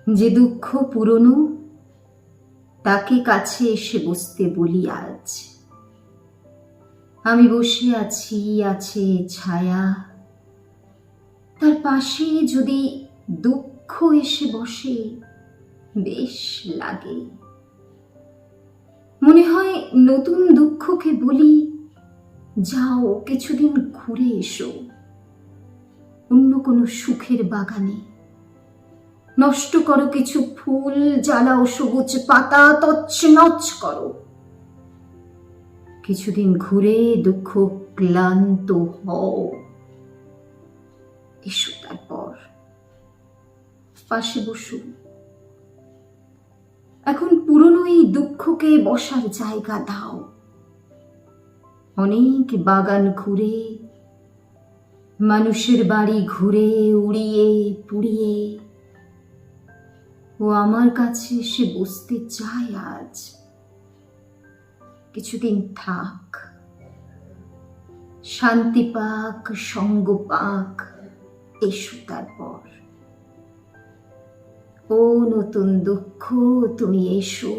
যে দুঃখ পুরনো তাকে কাছে এসে বসতে বলি আজ। আমি বসে আছি, আছে ছায়া, তার পাশে যদি দুঃখ এসে বসে বেশ লাগে। মনে হয় নতুন দুঃখকে বলি, যাও কিছুদিন ঘুরে এসো অন্য কোনো সুখের বাগানে। নষ্ট করো কিছু ফুল, জ্বালাও সবুজ পাতা, তছনছ করো। কিছুদিন ঘুরে দুঃখ ক্লান্ত হও, এসো তারপর পাশে বসো। এখন পুরনো এই দুঃখকে বসার জায়গা দাও। অনেক বাগান ঘুরে, মানুষের বাড়ি ঘুরে, উড়িয়ে পুড়িয়ে ও আমার কাছে এসে বসতে চায় আজ। কিছুদিন থাক, শান্তি পাক, সঙ্গ পাক, এসো তারপর। ও নতুন দুঃখ, তুমি এসো